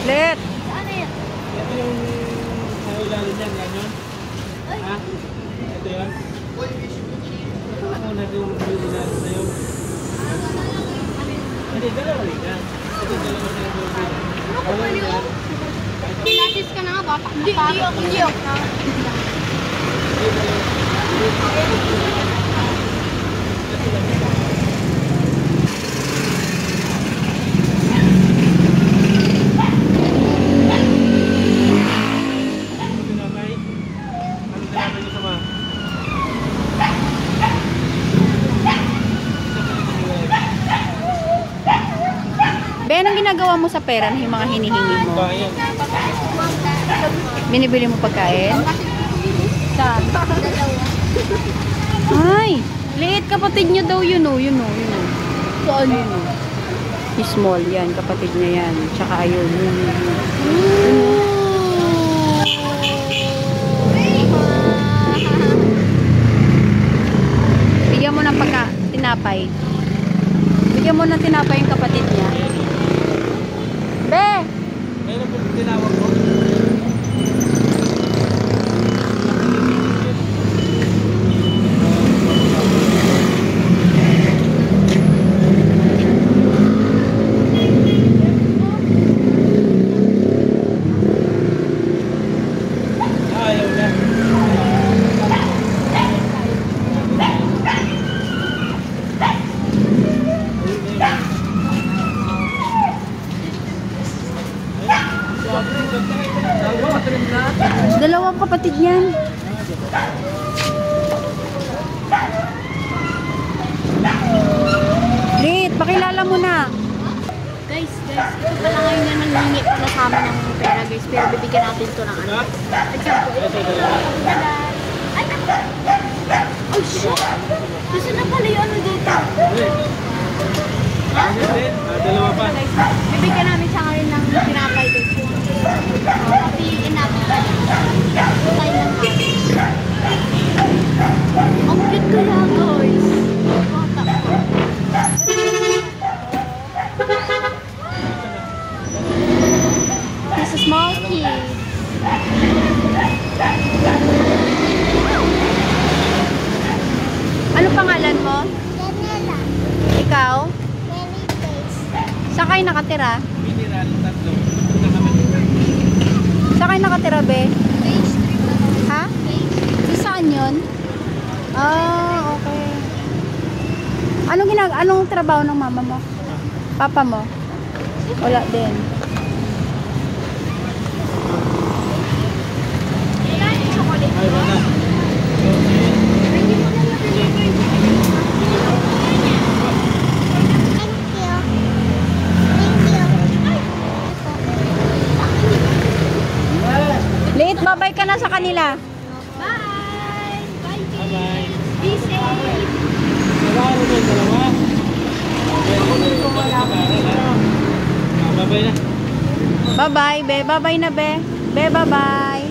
Let. Ano yan? Ito yung sa ilalim yan, yan yun. Ha? Ito yun. Ano na yung ilalim na yun? Hindi, dalawa rin yan. Ito dalawa na yung Ano ko ba yun? Pilates ka na nga, bata. Hindi ako. Be, anong ginagawa mo sa pera yung mga hinihingi mo? Binibili mo pagkain? Saan? Ay, liit kapatid niya daw yun o. Saan? Yun o. Small yan, kapatid niya yan. Tsaka ayun. Bigyan mo ng tinapay. Bigyan mo ng tinapay yung kapatid niya. Be! Ngayon po tinawag ko. Ayaw na. Dalawang kapatid niyan. Lit, pakilala mo na. Guys, ito pala ngayon na nangingi pala sa amin ng pera guys. Pero bibigyan natin ito ng ano. Example. Ay, oh shit! Gusto na pala yung ano dito. Ha? Dalawa pa. Bibigyan namin siya ngayon ng tinapay guys. Papiin natin. Tayo lang natin. Ang cute kaya guys. Bata ko. This is small kid. Ano pangalan mo? Daniela. Ikaw? Mary Grace. Saan kayo nakatira? Mineral, tatlo. Ito naman. Saan kayo nakatira, Be? Grace Street. Ha? Sa saan yun? Ah, okay. Anong trabaho ng mama mo? Papa mo? Wala din. Ay, wala. Late, babay ka na sa kanila. Bye! Bye! Bye-bye. Be safe! Dalawa na yung dalawa. Bye-bye na. Bye-bye, Be. Bye-bye na, Be. Be, bye-bye.